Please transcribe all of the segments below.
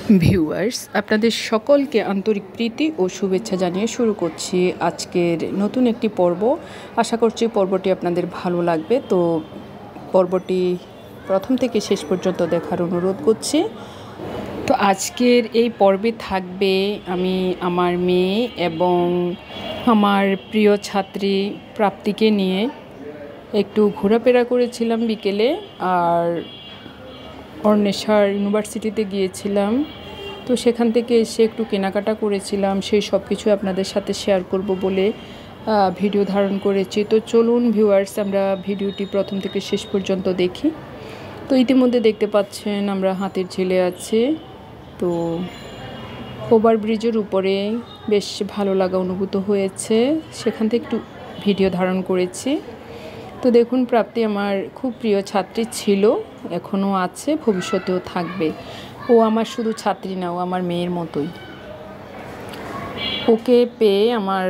Viewers, আপনাদের সকলকে আন্তরিক প্রীতি ও শুভেচ্ছা জানিয়ে শুরু করছি আজকের নতুন একটি পর্ব। আশা করছি পর্বটি আপনাদের ভালো লাগবে। তো পর্বটি প্রথম থেকে শেষ পর্যন্ত দেখার অনুরোধ করছি। তো আজকের এই পর্বে থাকবে আমি আমার মেয়ে এবং আমার প্রিয় ছাত্রী প্রাপ্তিকে নিয়ে একটু ঘোরাফেরা করেছিলাম বিকেলে, আর অর্ণেশ্বর ইউনিভার্সিটিতে গিয়েছিলাম। তো সেখান থেকে এসে একটু কেনাকাটা করেছিলাম, সেই সব কিছু আপনাদের সাথে শেয়ার করব বলে ভিডিও ধারণ করেছি। তো চলুন ভিউয়ার্স, আমরা ভিডিওটি প্রথম থেকে শেষ পর্যন্ত দেখি। তো ইতিমধ্যে দেখতে পাচ্ছেন আমরা হাতির ঝিলে আছি। তো ওভারব্রিজের উপরে বেশ ভালো লাগা অনুভূত হয়েছে, সেখান থেকে একটু ভিডিও ধারণ করেছি। তো দেখুন, প্রাপ্তি আমার খুব প্রিয় ছাত্রী ছিল, এখনও আছে, ভবিষ্যতেও থাকবে। ও আমার শুধু ছাত্রী না, ও আমার মেয়ের মতোই। ওকে পেয়ে আমার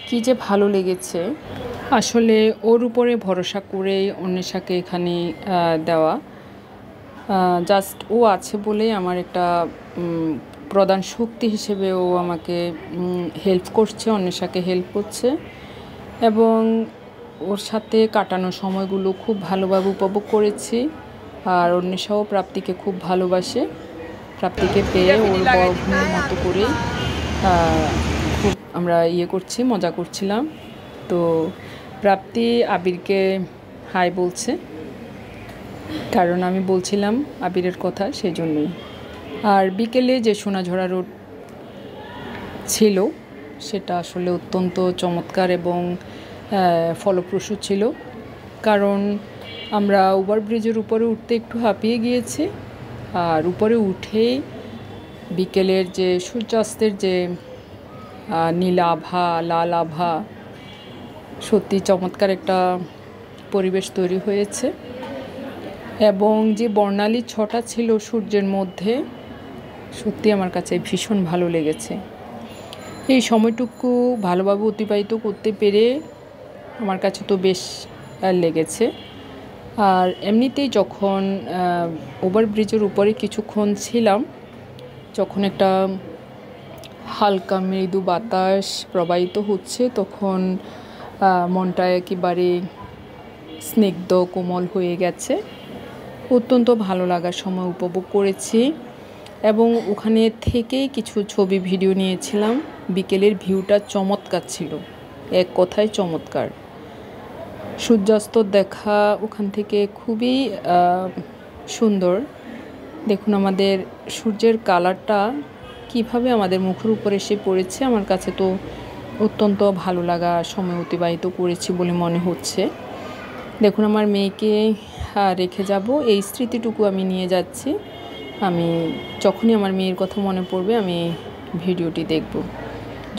কী যে ভালো লেগেছে। আসলে ওর উপরে ভরসা করে অন্বেষাকে এখানে দেওয়া, জাস্ট ও আছে বলেই আমার একটা প্রধান শক্তি হিসেবে ও আমাকে হেল্প করছে, অন্বেষাকে হেল্প করছে, এবং ওর সাথে কাটানো সময়গুলো খুব ভালোভাবে উপভোগ করেছি। আর অন্বেষাও প্রাপ্তিকে খুব ভালোবাসে। প্রাপ্তিকে পেয়ে ওর বড় বোনের মতো করে খুব আমরা করছি, মজা করছিলাম। তো প্রাপ্তি আবিরকে হাই বলছে, কারণ আমি বলছিলাম আবিরের কথা, সেই জন্যই। আর বিকেলে যে সোনাঝরা রোড ছিল সেটা আসলে অত্যন্ত চমৎকার এবং ফলপ্রসূ ছিল, কারণ আমরা ওভারব্রিজের উপরে উঠতে একটু হাঁপিয়ে গিয়েছি। আর উপরে উঠেই বিকেলের যে সূর্যাস্তের যে নীল আভা, লাল আভা, সত্যি চমৎকার একটা পরিবেশ তৈরি হয়েছে। এবং যে বর্ণালী ছটা ছিল সূর্যের মধ্যে, সত্যি আমার কাছে ভীষণ ভালো লেগেছে। এই সময়টুকু ভালোভাবে অতিবাহিত করতে পেরে আমার কাছে তো বেশ লেগেছে। আর এমনিতেই যখন ওভারব্রিজের উপরে কিছুক্ষণ ছিলাম, যখন একটা হালকা মৃদু বাতাস প্রবাহিত হচ্ছে, তখন মনটা একেবারে স্নিগ্ধ কোমল হয়ে গেছে। অত্যন্ত ভালো লাগার সময় উপভোগ করেছি এবং ওখানে থেকেই কিছু ছবি ভিডিও নিয়েছিলাম। বিকেলের ভিউটা চমৎকার ছিল, এক কথায় চমৎকার। সূর্যাস্ত দেখা ওখান থেকে খুবই সুন্দর। দেখুন আমাদের সূর্যের কালারটা কিভাবে আমাদের মুখের উপরে এসে পড়েছে। আমার কাছে তো অত্যন্ত ভালো লাগা সময় অতিবাহিত করেছি বলে মনে হচ্ছে। দেখুন আমার মেয়েকে রেখে যাব, এই স্মৃতিটুকু আমি নিয়ে যাচ্ছি। আমি যখনই আমার মেয়ের কথা মনে পড়বে আমি ভিডিওটি দেখব,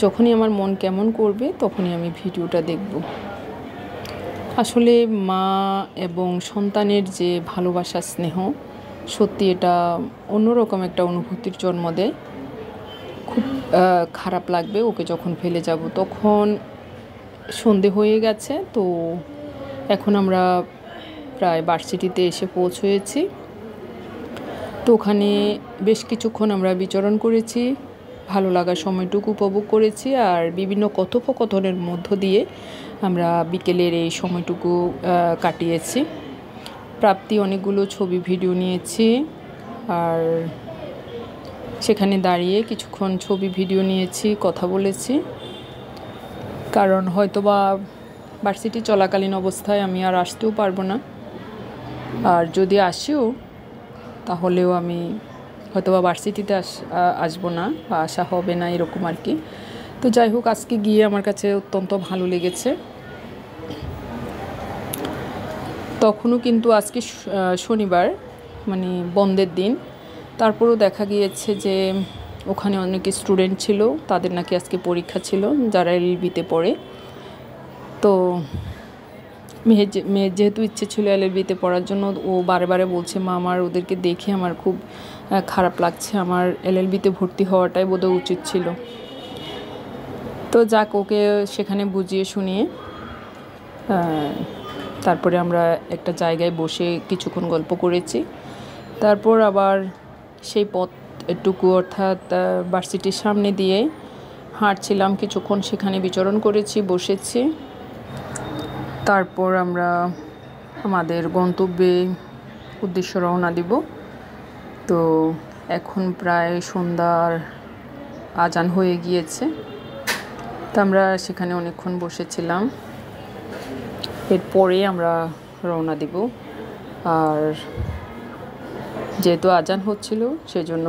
যখনই আমার মন কেমন করবে তখনই আমি ভিডিওটা দেখব। আসলে মা এবং সন্তানের যে ভালোবাসা, স্নেহ, সত্যি এটা অন্যরকম একটা অনুভূতির জন্ম দেয়। খুব খারাপ লাগবে ওকে যখন ফেলে যাব। তখন সন্ধে হয়ে গেছে, তো এখন আমরা প্রায় ভার্সিটিতে এসে পৌঁছেছি। তো ওখানে বেশ কিছুক্ষণ আমরা বিচরণ করেছি, ভালো লাগার সময়টুকু উপভোগ করেছি, আর বিভিন্ন কথোপকথনের মধ্য দিয়ে আমরা বিকেলের এই সময়টুকু কাটিয়েছি। প্রাপ্তি অনেকগুলো ছবি ভিডিও নিয়েছি, আর সেখানে দাঁড়িয়ে কিছুক্ষণ ছবি ভিডিও নিয়েছি, কথা বলেছি। কারণ হয়তোবা ভার্সিটি চলাকালীন অবস্থায় আমি আর আসতেও পারবো না, আর যদি আসিও তাহলেও আমি হয়তোবা ভার্সিটিতে আসবো না বা আসা হবে না, এরকম আর কি। তো যাই হোক, আজকে গিয়ে আমার কাছে অত্যন্ত ভালো লেগেছে। তখনও কিন্তু আজকে শনিবার, মানে বন্ধের দিন, তারপরেও দেখা গিয়েছে যে ওখানে অনেক স্টুডেন্ট ছিল, তাদের নাকি আজকে পরীক্ষা ছিল, যারা এলএলবিতে পড়ে। তো মেয়ের যেহেতু ইচ্ছে ছিল এলএলবিতে পড়ার জন্য, ও বারে বারে বলছে মা আমার ওদেরকে দেখে আমার খুব খারাপ লাগছে, আমার এলএলবিতে ভর্তি হওয়াটাই বোধহয় উচিত ছিল। তো যাক, ওকে সেখানে বুঝিয়ে শুনিয়ে তারপরে আমরা একটা জায়গায় বসে কিছুক্ষণ গল্প করেছি। তারপর আবার সেই পথ টুকু অর্থাৎ ভার্সিটির সামনে দিয়ে হাঁটছিলাম, কিছুক্ষণ সেখানে বিচরণ করেছি, বসেছি। তারপর আমরা আমাদের গন্তব্যে উদ্দেশ্য রওনা দিব। তো এখন প্রায় সন্ধ্যার আজান হয়ে গিয়েছে। তো আমরা সেখানে অনেকক্ষণ বসেছিলাম, এরপরে আমরা রওনা দিব। আর যেহেতু আজান হচ্ছিল সেজন্য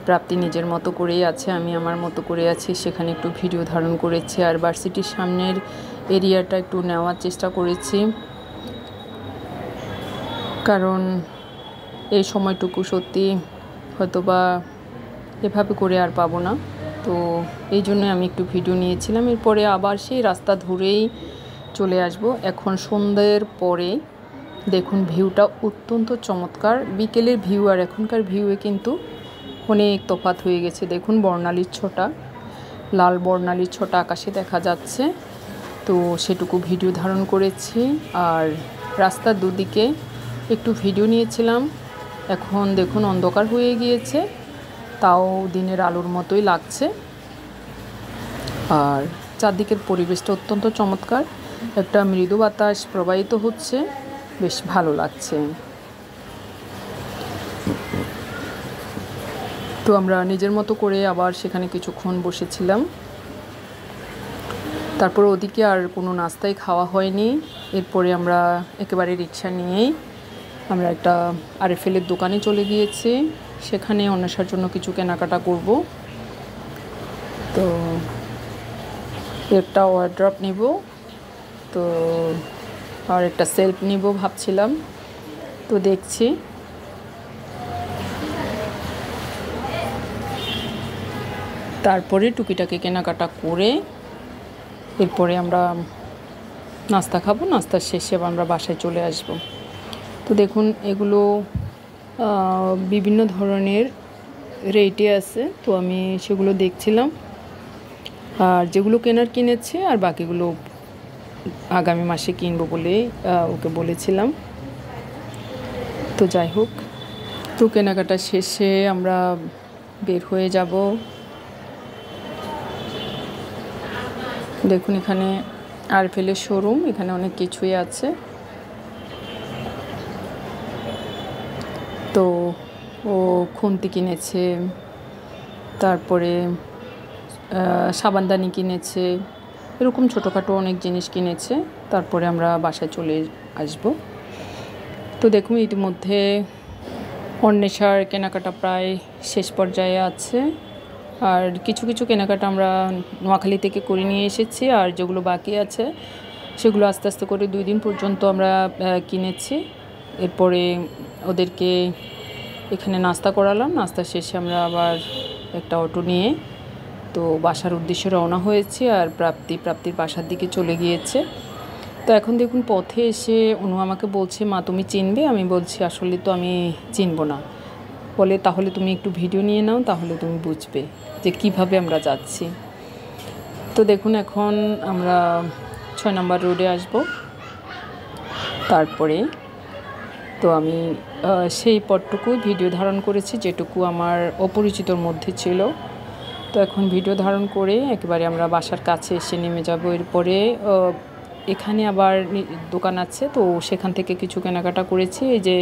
প্রাপ্তি নিজের মতো করেই আছে, আমি আমার মতো করে আছি। সেখানে একটু ভিডিও ধারণ করেছি আর ভার্সিটির সামনের এরিয়াটা একটু নেওয়ার চেষ্টা করেছি, কারণ এই সময়টুকু সত্যি হয়তোবা এভাবে করে আর পাবো না। তো এই জন্য আমি একটু ভিডিও নিয়েছিলাম। এরপরে আবার সেই রাস্তা ধরেই চলে আসব। এখন সন্ধ্যের পরে দেখুন ভিউটা অত্যন্ত চমৎকার। বিকেলের ভিউ আর এখনকার ভিউয়ে কিন্তু অনেক তফাৎ হয়ে গেছে। দেখুন বর্ণালীর ছোটা, লাল বর্ণালীর ছোটা আকাশে দেখা যাচ্ছে। তো সেটুকু ভিডিও ধারণ করেছি আর রাস্তার দুদিকে একটু ভিডিও নিয়েছিলাম। এখন দেখুন অন্ধকার হয়ে গিয়েছে, তাও দিনের আলোর মতোই লাগছে। আর চারদিকের পরিবেশটা অত্যন্ত চমৎকার, একটা মৃদু বাতাস প্রবাহিত হচ্ছে, বেশ ভালো লাগছে। তো আমরা নিজের মতো করে আবার সেখানে কিছুক্ষণ বসেছিলাম। তারপর ওদিকে আর কোনো নাস্তাই খাওয়া হয়নি। এরপরে আমরা একেবারে রিক্সা নিয়েই আমরা একটা আরএফএলের দোকানে চলে গিয়েছি। সেখানে অন্বেষার জন্য কিছু কেনাকাটা করব। তো একটা ওয়ারড্রপ নিব, তো আর একটা সেলফ নিব ভাবছিলাম। তো দেখছি তারপরে টুকিটাকি কেনাকাটা করে এরপরে আমরা নাস্তা খাবো। নাস্তার শেষে আমরা বাসায় চলে আসব। তো দেখুন এগুলো বিভিন্ন ধরনের রেটে আছে, তো আমি সেগুলো দেখছিলাম। আর যেগুলো কেনার কিনেছে আর বাকিগুলো আগামী মাসে কিনবো বলে ওকে বলেছিলাম। তো যাই হোক, তো কেনাকাটা শেষে আমরা বের হয়ে যাব। দেখুন এখানে আরএফএলের শোরুম, এখানে অনেক কিছুই আছে। তো ও খুন্তি কিনেছে, তারপরে সাবানদানি কিনেছে, এরকম ছোটোখাটো অনেক জিনিস কিনেছে। তারপরে আমরা বাসায় চলে আসব। তো দেখুন ইতিমধ্যে অন্বেষার কেনাকাটা প্রায় শেষ পর্যায়ে আছে। আর কিছু কিছু কেনাকাটা আমরা নোয়াখালী থেকে করে নিয়ে এসেছি, আর যেগুলো বাকি আছে সেগুলো আস্তে আস্তে করে 2 দিন পর্যন্ত আমরা কিনেছি। এরপরে ওদেরকে এখানে নাস্তা করালাম। নাস্তা শেষে আমরা আবার একটা অটো নিয়ে তো বাসার উদ্দেশ্যে রওনা হয়েছি। আর প্রাপ্তির বাসার দিকে চলে গিয়েছে। তো এখন দেখুন পথে এসে অনু আমাকে বলছে, মা তুমি চিনবে? আমি বলছি আসলে তো আমি চিনবো না। বলে তাহলে তুমি একটু ভিডিও নিয়ে নাও, তাহলে তুমি বুঝবে যে কিভাবে আমরা যাচ্ছি। তো দেখুন এখন আমরা 6 নম্বর রোডে আসব। তারপরে তো আমি সেই পথটুকুই ভিডিও ধারণ করেছি যেটুকু আমার অপরিচিতর মধ্যে ছিল। তো এখন ভিডিও ধারণ করে একেবারে আমরা বাসার কাছে এসে নেমে যাব। এরপরে এখানে আবার দোকান আছে, তো সেখান থেকে কিছু কেনাকাটা করেছি। এই যে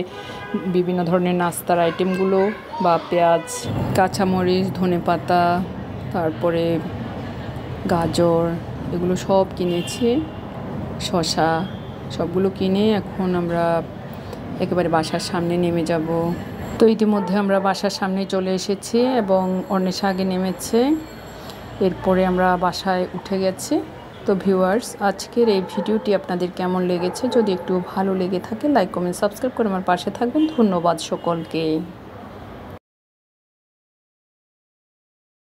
বিভিন্ন ধরনের নাস্তার আইটেমগুলো বা পেঁয়াজ, কাঁচামরিচ, ধনেপাতা, তারপরে গাজর, এগুলো সব কিনেছি, শসা, সবগুলো কিনে এখন আমরা একেবারে বাসার সামনে নেমে যাব। তো ইতিমধ্যে আমরা বাসার সামনে চলে এসেছি এবং অন্বেষা আগে নেমেছে। এরপরে আমরা বাসায় উঠে গেছি। তো ভিউয়ার্স, আজকের এই ভিডিওটি আপনাদের কেমন লেগেছে? যদি একটু ভালো লেগে থাকে লাইক, কমেন্ট, সাবস্ক্রাইব করে আমার পাশে থাকবেন। ধন্যবাদ সকলকে।